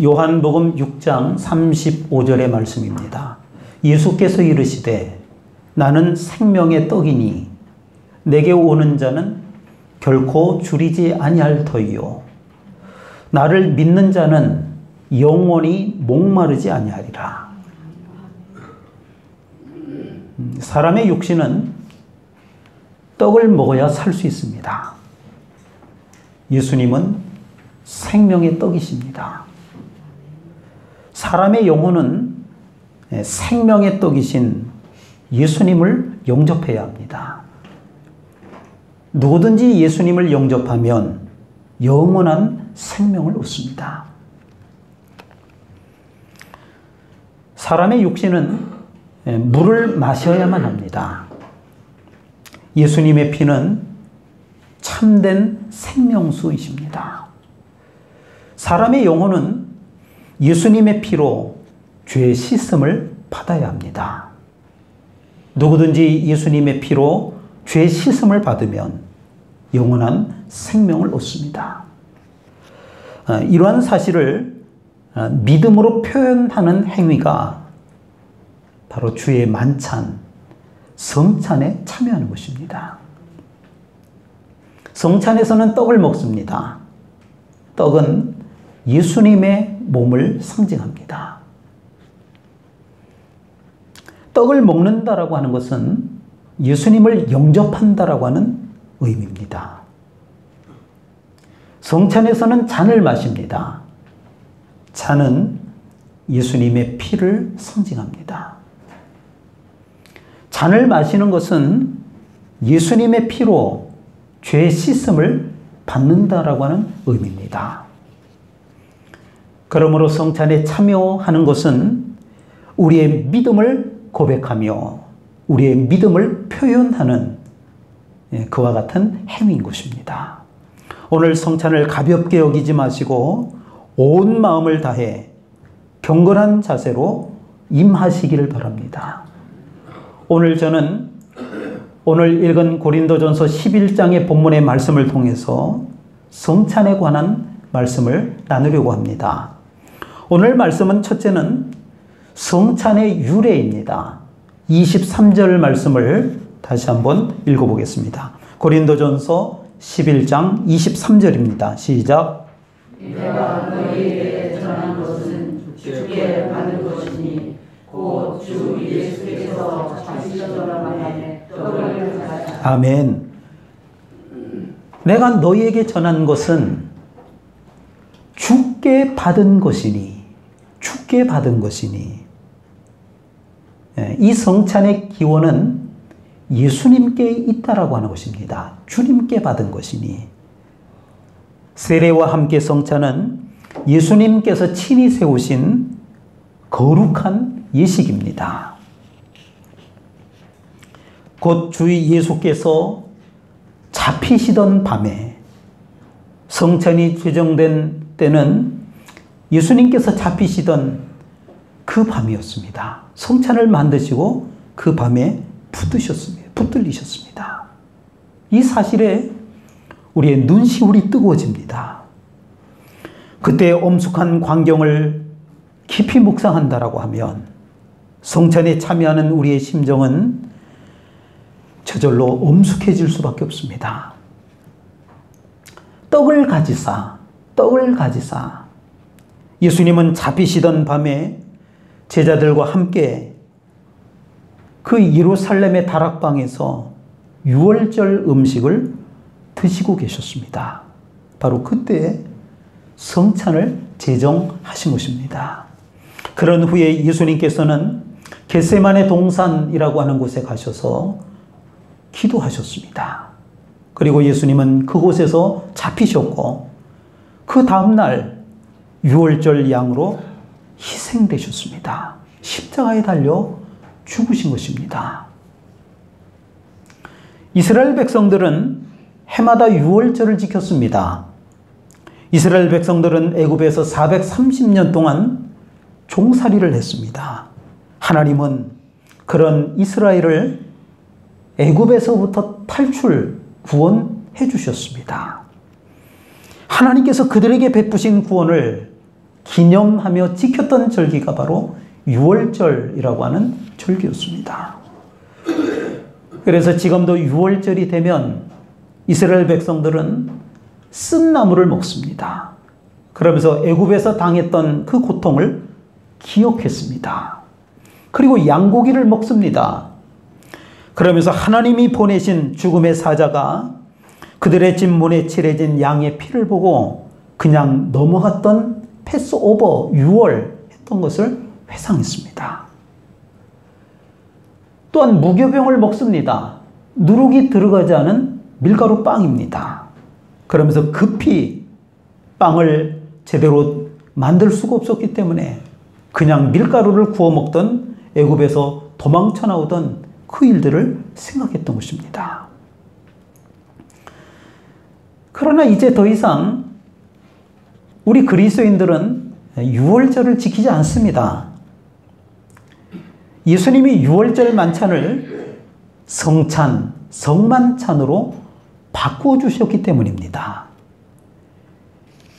요한복음 6장 35절의 말씀입니다. 예수께서 이르시되 나는 생명의 떡이니 내게 오는 자는 결코 줄이지 아니할 터이요 나를 믿는 자는 영원히 목마르지 아니하리라. 사람의 육신은 떡을 먹어야 살 수 있습니다. 예수님은 생명의 떡이십니다. 사람의 영혼은 생명의 떡이신 예수님을 영접해야 합니다. 누구든지 예수님을 영접하면 영원한 생명을 얻습니다. 사람의 육신은 물을 마셔야만 합니다. 예수님의 피는 참된 생명수이십니다. 사람의 영혼은 예수님의 피로 죄의 씻음을 받아야 합니다. 누구든지 예수님의 피로 죄의 씻음을 받으면 영원한 생명을 얻습니다. 이러한 사실을 믿음으로 표현하는 행위가 바로 주의 만찬, 성찬에 참여하는 것입니다. 성찬에서는 떡을 먹습니다. 떡은 예수님의 몸을 상징합니다. 떡을 먹는다라고 하는 것은 예수님을 영접한다라고 하는 의미입니다. 성찬에서는 잔을 마십니다. 잔은 예수님의 피를 상징합니다. 잔을 마시는 것은 예수님의 피로 죄의 씻음을 받는다라고 하는 의미입니다. 그러므로 성찬에 참여하는 것은 우리의 믿음을 고백하며 우리의 믿음을 표현하는 그와 같은 행위인 것입니다. 오늘 성찬을 가볍게 여기지 마시고 온 마음을 다해 경건한 자세로 임하시기를 바랍니다. 오늘 저는 오늘 읽은 고린도전서 11장의 본문의 말씀을 통해서 성찬에 관한 말씀을 나누려고 합니다. 오늘 말씀은 첫째는 성찬의 유래입니다. 23절 말씀을 다시 한번 읽어보겠습니다. 고린도전서 11장 23절입니다. 시작. 내가 너희에게 전한 것은 주께 받은 것이니 곧 주 예수께서 자시던 밤에 떡을 가져. 아멘. 내가 너희에게 전한 것은 주께 받은 것이니 주께 받은 것이니 이 성찬의 기원은 예수님께 있다라고 하는 것입니다. 주님께 받은 것이니 세례와 함께 성찬은 예수님께서 친히 세우신 거룩한 예식입니다. 곧 주 예수께서 잡히시던 밤에 성찬이 제정된 때는 예수님께서 잡히시던 그 밤이었습니다. 성찬을 만드시고 그 밤에 붙들리셨습니다. 이 사실에 우리의 눈시울이 뜨거워집니다. 그때 엄숙한 광경을 깊이 묵상한다라고 하면 성찬에 참여하는 우리의 심정은 저절로 엄숙해질 수밖에 없습니다. 떡을 가지사 예수님은 잡히시던 밤에 제자들과 함께 그 예루살렘의 다락방에서 유월절 음식을 드시고 계셨습니다. 바로 그때 성찬을 제정하신 것입니다. 그런 후에 예수님께서는 겟세마네 동산이라고 하는 곳에 가셔서 기도하셨습니다. 그리고 예수님은 그곳에서 잡히셨고 그 다음날 유월절 양으로 희생되셨습니다. 십자가에 달려 죽으신 것입니다. 이스라엘 백성들은 해마다 유월절을 지켰습니다. 이스라엘 백성들은 애굽에서 430년 동안 종살이를 했습니다. 하나님은 그런 이스라엘을 애굽에서부터 구원해 주셨습니다. 하나님께서 그들에게 베푸신 구원을 기념하며 지켰던 절기가 바로 유월절이라고 하는 절기였습니다. 그래서 지금도 유월절이 되면 이스라엘 백성들은 쓴 나물을 먹습니다. 그러면서 애굽에서 당했던 그 고통을 기억했습니다. 그리고 양고기를 먹습니다. 그러면서 하나님이 보내신 죽음의 사자가 그들의 집문에 칠해진 양의 피를 보고 그냥 넘어갔던 패스오버 유월 했던 것을 회상했습니다. 또한 무교병을 먹습니다. 누룩이 들어가지 않은 밀가루 빵입니다. 그러면서 급히 빵을 제대로 만들 수가 없었기 때문에 그냥 밀가루를 구워 먹던 애굽에서 도망쳐 나오던 그 일들을 생각했던 것입니다. 그러나 이제 더 이상 우리 그리스도인들은 유월절을 지키지 않습니다. 예수님이 유월절 만찬을 성찬, 성만찬으로 바꾸어 주셨기 때문입니다.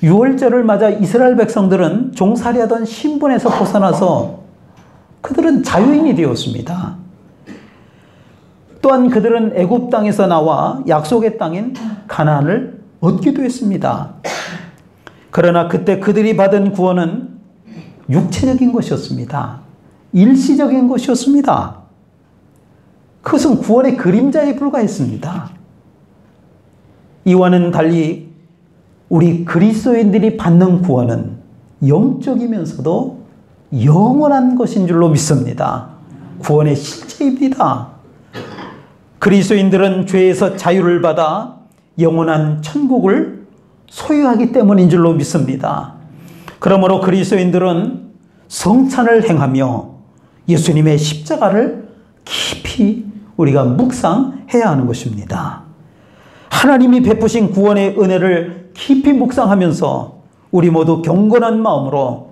유월절을 맞아 이스라엘 백성들은 종살이하던 신분에서 벗어나서 그들은 자유인이 되었습니다. 또한 그들은 애굽 땅에서 나와 약속의 땅인 가나안을 얻기도 했습니다. 그러나 그때 그들이 받은 구원은 육체적인 것이었습니다. 일시적인 것이었습니다. 그것은 구원의 그림자에 불과했습니다. 이와는 달리 우리 그리스도인들이 받는 구원은 영적이면서도 영원한 것인 줄로 믿습니다. 구원의 실체입니다. 그리스도인들은 죄에서 자유를 받아 영원한 천국을 소유하기 때문인 줄로 믿습니다. 그러므로 그리스도인들은 성찬을 행하며 예수님의 십자가를 깊이 우리가 묵상해야 하는 것입니다. 하나님이 베푸신 구원의 은혜를 깊이 묵상하면서 우리 모두 경건한 마음으로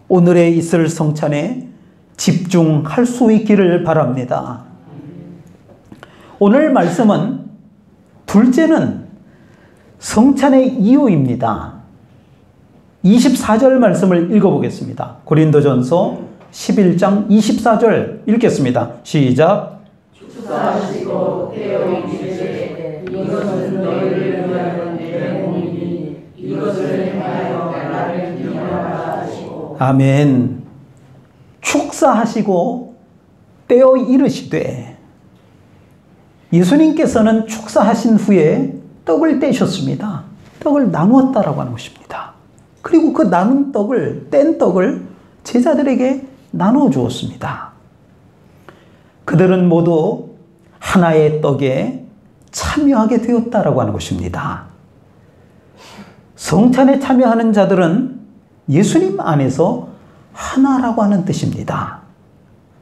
오늘에 있을 성찬에 집중할 수 있기를 바랍니다. 오늘 말씀은 둘째는 성찬의 이유입니다. 24절 말씀을 읽어보겠습니다. 고린도전서 11장 24절 읽겠습니다. 시작. 축사하시고 떼어 이것은 너희를 위하여 내 몸이니 이것을 행하여 나를 기념하라 하시고. 아멘. 축사하시고 떼어 이르시되, 예수님께서는 축사하신 후에 떡을 떼셨습니다. 떡을 나누었다라고 하는 것입니다. 그리고 그 나눈 떡을, 뗀 떡을 제자들에게 나누어 주었습니다. 그들은 모두 하나의 떡에 참여하게 되었다라고 하는 것입니다. 성찬에 참여하는 자들은 예수님 안에서 하나라고 하는 뜻입니다.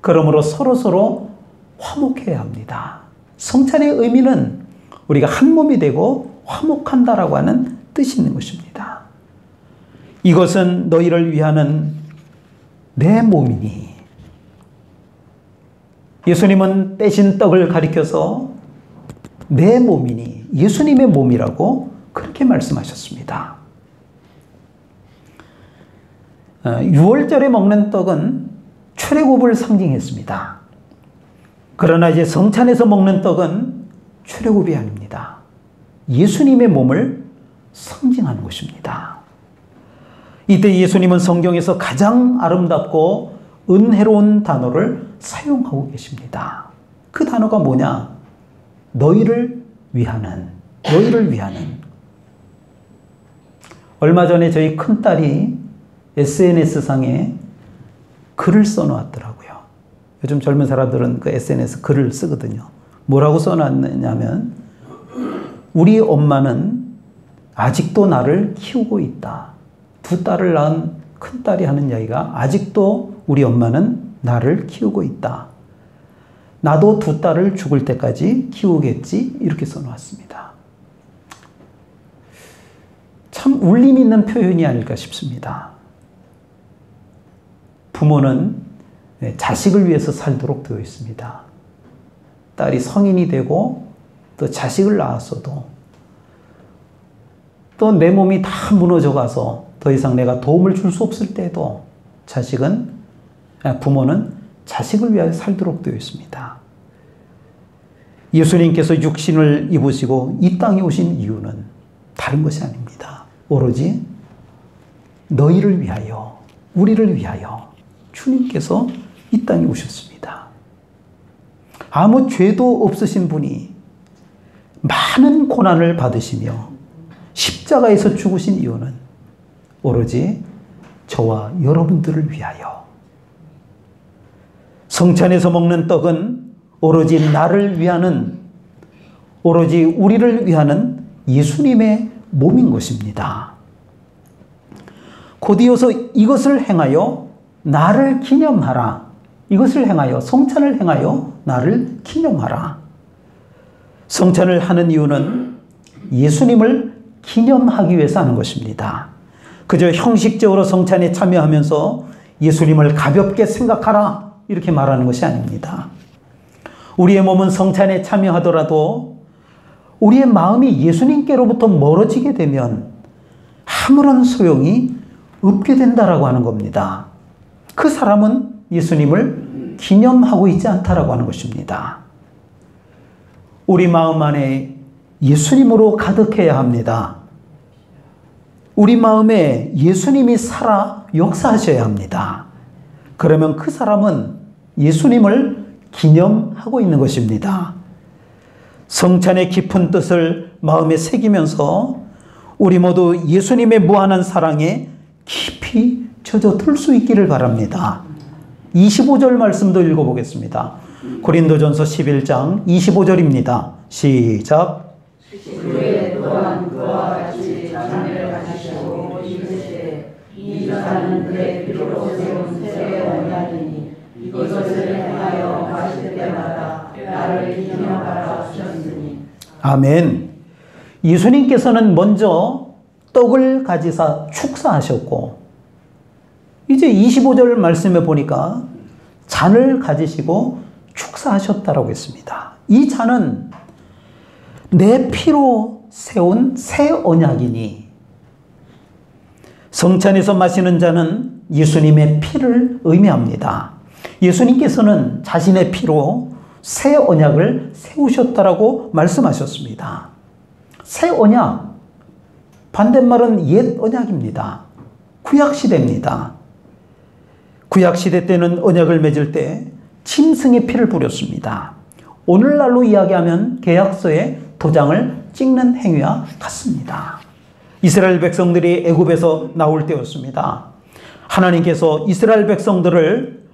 그러므로 서로서로 화목해야 합니다. 성찬의 의미는 우리가 한 몸이 되고 화목한다라고 하는 뜻이 있는 것입니다. 이것은 너희를 위하는 내 몸이니. 예수님은 떼신 떡을 가리켜서 내 몸이니, 예수님의 몸이라고 그렇게 말씀하셨습니다. 6월절에 먹는 떡은 출애굽을 상징했습니다. 그러나 이제 성찬에서 먹는 떡은 출애굽이 아닙니다. 예수님의 몸을 상징하는 것입니다. 이때 예수님은 성경에서 가장 아름답고 은혜로운 단어를 사용하고 계십니다. 그 단어가 뭐냐? 너희를 위하는, 너희를 위하는. 얼마 전에 저희 큰딸이 SNS상에 글을 써놓았더라고요. 요즘 젊은 사람들은 그 SNS 글을 쓰거든요. 뭐라고 써놨냐면, 우리 엄마는 아직도 나를 키우고 있다. 두 딸을 낳은 큰딸이 하는 이야기가, 아직도 우리 엄마는 나를 키우고 있다. 나도 두 딸을 죽을 때까지 키우겠지. 이렇게 써놓았습니다. 참 울림 있는 표현이 아닐까 싶습니다. 부모는 자식을 위해서 살도록 되어 있습니다. 딸이 성인이 되고 또 자식을 낳았어도 또 내 몸이 다 무너져 가서 더 이상 내가 도움을 줄 수 없을 때에도 부모는 자식을 위하여 살도록 되어 있습니다. 예수님께서 육신을 입으시고 이 땅에 오신 이유는 다른 것이 아닙니다. 오로지 너희를 위하여, 우리를 위하여 주님께서 이 땅에 오셨습니다. 아무 죄도 없으신 분이 많은 고난을 받으시며 십자가에서 죽으신 이유는 오로지 저와 여러분들을 위하여. 성찬에서 먹는 떡은 오로지 나를 위하는, 오로지 우리를 위하는 예수님의 몸인 것입니다. 곧이어서 이것을 행하여 나를 기념하라. 이것을 행하여, 성찬을 행하여 나를 기념하라. 성찬을 하는 이유는 예수님을 기념하기 위해서 하는 것입니다. 그저 형식적으로 성찬에 참여하면서 예수님을 가볍게 생각하라 이렇게 말하는 것이 아닙니다. 우리의 몸은 성찬에 참여하더라도 우리의 마음이 예수님께로부터 멀어지게 되면 아무런 소용이 없게 된다라고 하는 겁니다. 그 사람은 예수님을 기념하고 있지 않다라고 하는 것입니다. 우리 마음 안에 예수님으로 가득해야 합니다. 우리 마음에 예수님이 살아 역사하셔야 합니다. 그러면 그 사람은 예수님을 기념하고 있는 것입니다. 성찬의 깊은 뜻을 마음에 새기면서 우리 모두 예수님의 무한한 사랑에 깊이 젖어들 수 있기를 바랍니다. 25절 말씀도 읽어보겠습니다. 고린도전서 11장 25절입니다. 시작. 주의 또한 그와 같이 자녀를 가지시고 이르시되 이 자는 내 피로 세운 새 언약이니 이것을 행하여 마실 때마다 나를 기념하라 하셨으니. 아멘. 예수님께서는 먼저 떡을 가지사 축사하셨고 이제 25절 말씀에 보니까 잔을 가지시고 축사하셨다라고 했습니다. 이 잔은 내 피로 세운 새 언약이니, 성찬에서 마시는 잔은 예수님의 피를 의미합니다. 예수님께서는 자신의 피로 새 언약을 세우셨다라고 말씀하셨습니다. 새 언약, 반대말은 옛 언약입니다. 구약시대입니다. 구약시대 때는 언약을 맺을 때 짐승의 피를 뿌렸습니다. 오늘날로 이야기하면 계약서에 도장을 찍는 행위와 같습니다. 이스라엘 백성들이 애굽에서 나올 때였습니다. 하나님께서 이스라엘 백성들을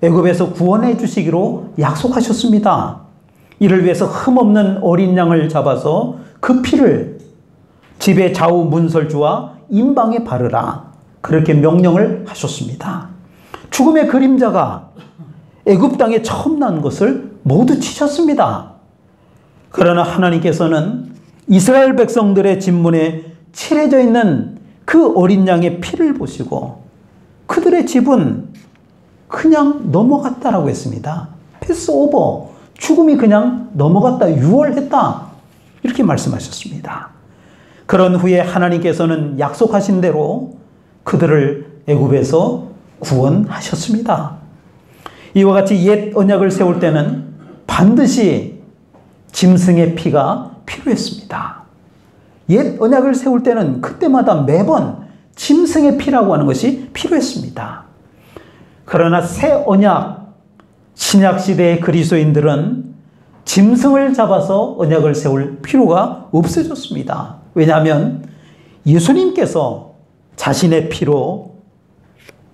애굽에서 구원해 주시기로 약속하셨습니다. 이를 위해서 흠없는 어린 양을 잡아서 그 피를 집의 좌우 문설주와 임방에 바르라, 그렇게 명령을 하셨습니다. 죽음의 그림자가 애굽 땅에 처음 난 것을 모두 치셨습니다. 그러나 하나님께서는 이스라엘 백성들의 진문에 칠해져 있는 그 어린 양의 피를 보시고 그들의 집은 그냥 넘어갔다라고 했습니다. 패스오버, 죽음이 그냥 넘어갔다, 유월했다, 이렇게 말씀하셨습니다. 그런 후에 하나님께서는 약속하신 대로 그들을 애굽에서 구원하셨습니다. 이와 같이 옛 언약을 세울 때는 반드시 짐승의 피가 필요했습니다. 옛 언약을 세울 때는 그때마다 매번 짐승의 피라고 하는 것이 필요했습니다. 그러나 새 언약, 신약시대의 그리스도인들은 짐승을 잡아서 언약을 세울 필요가 없어졌습니다. 왜냐하면 예수님께서 자신의 피로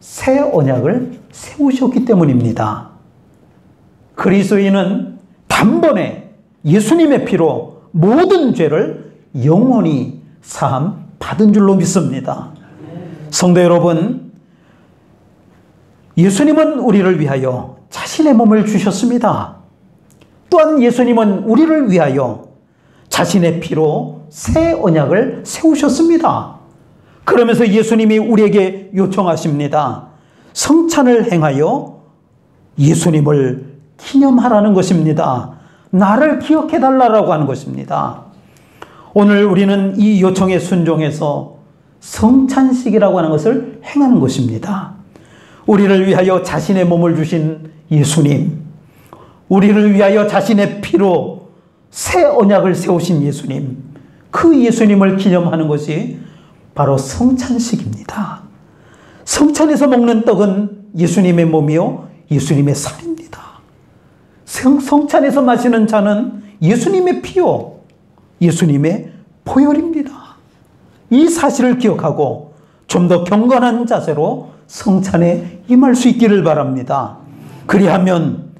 새 언약을 세우셨기 때문입니다. 그리스도인은 단번에 예수님의 피로 모든 죄를 영원히 사함 받은 줄로 믿습니다. 성도 여러분, 예수님은 우리를 위하여 자신의 몸을 주셨습니다. 또한 예수님은 우리를 위하여 자신의 피로 새 언약을 세우셨습니다. 그러면서 예수님이 우리에게 요청하십니다. 성찬을 행하여 예수님을 기념하라는 것입니다. 나를 기억해달라고 하는 것입니다. 오늘 우리는 이 요청에 순종해서 성찬식이라고 하는 것을 행하는 것입니다. 우리를 위하여 자신의 몸을 주신 예수님, 우리를 위하여 자신의 피로 새 언약을 세우신 예수님, 그 예수님을 기념하는 것이 바로 성찬식입니다. 성찬에서 먹는 떡은 예수님의 몸이요 예수님의 살입니다. 성찬에서 마시는 잔은 예수님의 피요 예수님의 보혈입니다. 이 사실을 기억하고 좀 더 경건한 자세로 성찬에 임할 수 있기를 바랍니다. 그리하면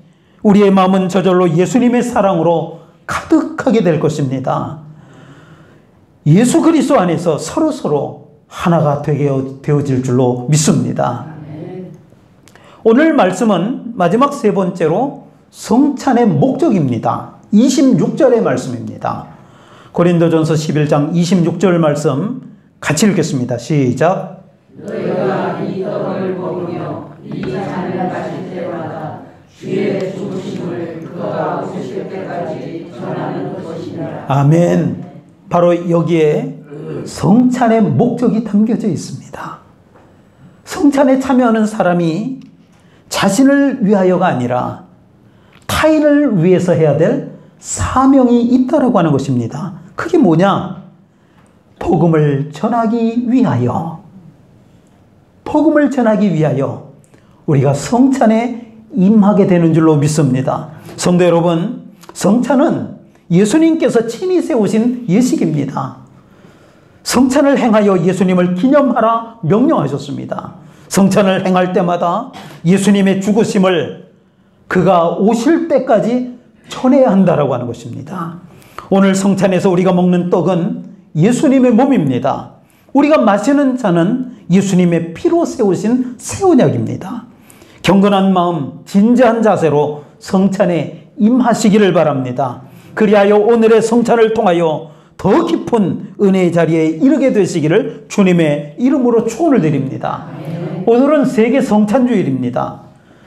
우리의 마음은 저절로 예수님의 사랑으로 가득하게 될 것입니다. 예수 그리스도 안에서 서로 하나가 되어질 줄로 믿습니다. 오늘 말씀은 마지막 세 번째로 성찬의 목적입니다. 26절의 말씀입니다. 고린도전서 11장 26절 말씀 같이 읽겠습니다. 시작. 너희가 이 떡을 먹으며 이 잔을 마실 때마다 주의 죽으심을 그가 오실 때까지 전하는 것이니라. 아멘. 바로 여기에 성찬의 목적이 담겨져 있습니다. 성찬에 참여하는 사람이 자신을 위하여가 아니라 타인을 위해서 해야 될 사명이 있다라고 하는 것입니다. 그게 뭐냐? 복음을 전하기 위하여, 복음을 전하기 위하여 우리가 성찬에 임하게 되는 줄로 믿습니다. 성도 여러분, 성찬은 예수님께서 친히 세우신 예식입니다. 성찬을 행하여 예수님을 기념하라 명령하셨습니다. 성찬을 행할 때마다 예수님의 죽으심을 그가 오실 때까지 전해야 한다라고 하는 것입니다. 오늘 성찬에서 우리가 먹는 떡은 예수님의 몸입니다. 우리가 마시는 잔은 예수님의 피로 세우신 새 언약입니다. 경건한 마음, 진지한 자세로 성찬에 임하시기를 바랍니다. 그리하여 오늘의 성찬을 통하여 더 깊은 은혜의 자리에 이르게 되시기를 주님의 이름으로 축원을 드립니다. 오늘은 세계 성찬주일입니다.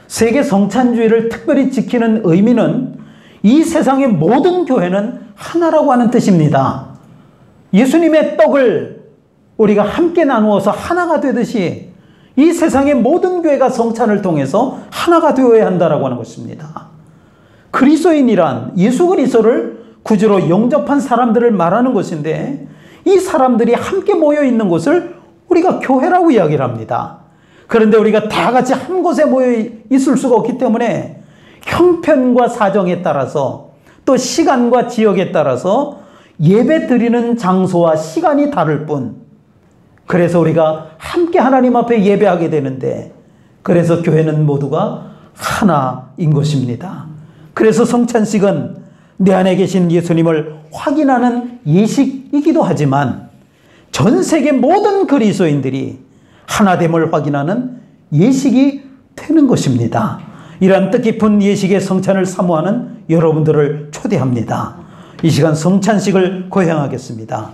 세계 성찬주일을 특별히 지키는 의미는 이 세상의 모든 교회는 하나라고 하는 뜻입니다. 예수님의 떡을 우리가 함께 나누어서 하나가 되듯이 이 세상의 모든 교회가 성찬을 통해서 하나가 되어야 한다라고 하는 것입니다. 그리스도인이란 예수 그리스도를 구주로 영접한 사람들을 말하는 것인데, 이 사람들이 함께 모여 있는 곳을 우리가 교회라고 이야기를 합니다. 그런데 우리가 다 같이 한 곳에 모여 있을 수가 없기 때문에 형편과 사정에 따라서 또 시간과 지역에 따라서 예배 드리는 장소와 시간이 다를 뿐, 그래서 우리가 함께 하나님 앞에 예배하게 되는데, 그래서 교회는 모두가 하나인 것입니다. 그래서 성찬식은 내 안에 계신 예수님을 확인하는 예식이기도 하지만 전 세계 모든 그리스도인들이 하나됨을 확인하는 예식이 되는 것입니다. 이러한 뜻깊은 예식의 성찬을 사모하는 여러분들을 초대합니다. 이 시간 성찬식을 거행하겠습니다.